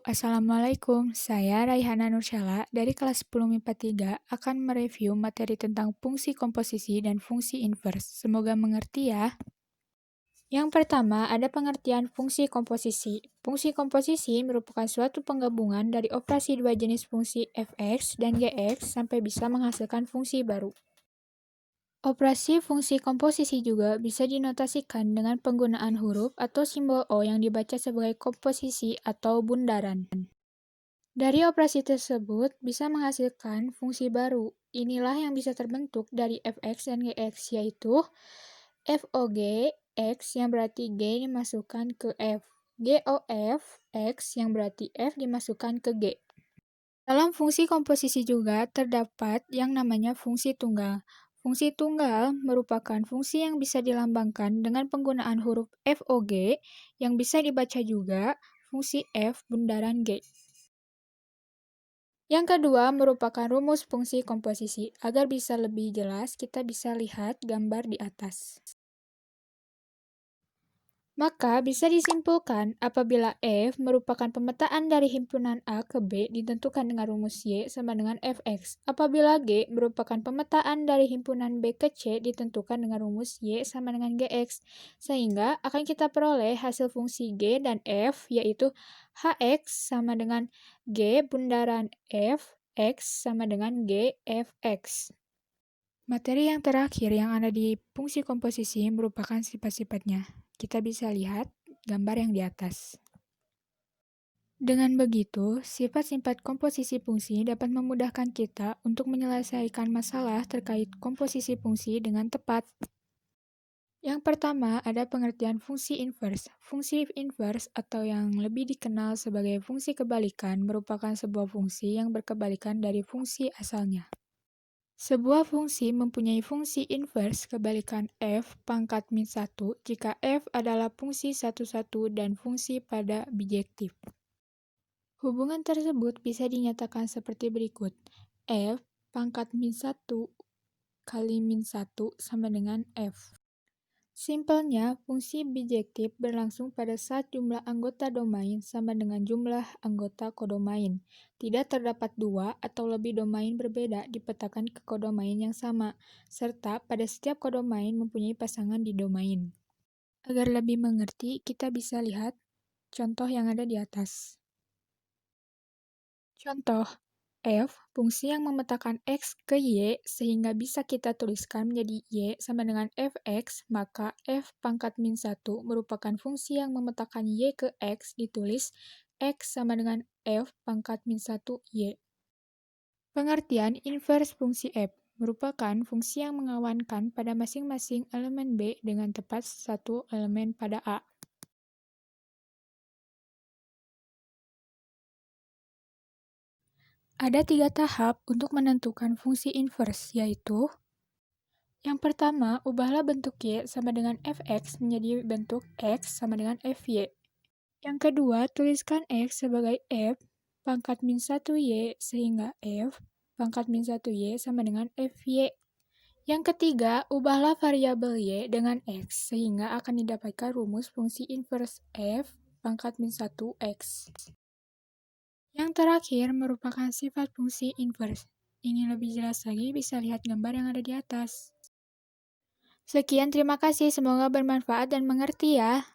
Assalamualaikum. Saya Raihana Nurshala dari kelas 10 MIPA 3 akan mereview materi tentang fungsi komposisi dan fungsi inverse. Semoga mengerti ya. Yang pertama, ada pengertian fungsi komposisi. Fungsi komposisi merupakan suatu penggabungan dari operasi dua jenis fungsi fx dan gx sampai bisa menghasilkan fungsi baru. Operasi fungsi komposisi juga bisa dinotasikan dengan penggunaan huruf atau simbol O yang dibaca sebagai komposisi atau bundaran. Dari operasi tersebut bisa menghasilkan fungsi baru. Inilah yang bisa terbentuk dari fx dan gx, yaitu FOG x yang berarti G dimasukkan ke F, GOF x yang berarti F dimasukkan ke G. Dalam fungsi komposisi juga terdapat yang namanya fungsi tunggal. Fungsi tunggal merupakan fungsi yang bisa dilambangkan dengan penggunaan huruf FOG yang bisa dibaca juga fungsi F bundaran G. Yang kedua merupakan rumus fungsi komposisi. Agar bisa lebih jelas, kita bisa lihat gambar di atas. Maka bisa disimpulkan apabila F merupakan pemetaan dari himpunan A ke B ditentukan dengan rumus Y sama dengan Fx. Apabila G merupakan pemetaan dari himpunan B ke C ditentukan dengan rumus Y sama dengan Gx. Sehingga akan kita peroleh hasil fungsi G dan F yaitu Hx sama dengan G bundaran F, X sama dengan G Fx. Materi yang terakhir yang ada di fungsi komposisi merupakan sifat-sifatnya. Kita bisa lihat gambar yang di atas. Dengan begitu, sifat-sifat komposisi fungsi dapat memudahkan kita untuk menyelesaikan masalah terkait komposisi fungsi dengan tepat. Yang pertama, ada pengertian fungsi inverse. Fungsi inverse atau yang lebih dikenal sebagai fungsi kebalikan merupakan sebuah fungsi yang berkebalikan dari fungsi asalnya. Sebuah fungsi mempunyai fungsi inverse kebalikan f pangkat min 1 jika f adalah fungsi satu-satu dan fungsi pada bijektif. Hubungan tersebut bisa dinyatakan seperti berikut. F pangkat min 1 kali min 1 sama dengan f. Simpelnya, fungsi bijektif berlangsung pada saat jumlah anggota domain sama dengan jumlah anggota kodomain. Tidak terdapat dua atau lebih domain berbeda dipetakan ke kodomain yang sama, serta pada setiap kodomain mempunyai pasangan di domain. Agar lebih mengerti, kita bisa lihat contoh yang ada di atas. Contoh, F, fungsi yang memetakan X ke Y, sehingga bisa kita tuliskan menjadi Y sama dengan Fx, maka F pangkat min 1 merupakan fungsi yang memetakan Y ke X, ditulis X sama dengan F pangkat min 1 Y. Pengertian inverse fungsi F merupakan fungsi yang mengawankan pada masing-masing elemen B dengan tepat satu elemen pada A. Ada 3 tahap untuk menentukan fungsi inverse, yaitu yang pertama, ubahlah bentuk Y sama dengan Fx menjadi bentuk X sama dengan Fy. Yang kedua, tuliskan X sebagai F pangkat min 1 Y sehingga F pangkat min 1 Y sama dengan Fy. Yang ketiga, ubahlah variabel Y dengan X sehingga akan didapatkan rumus fungsi inverse F pangkat min 1 X. Yang terakhir merupakan sifat fungsi inverse. Ingin lebih jelas lagi bisa lihat gambar yang ada di atas. Sekian, terima kasih. Semoga bermanfaat dan mengerti ya.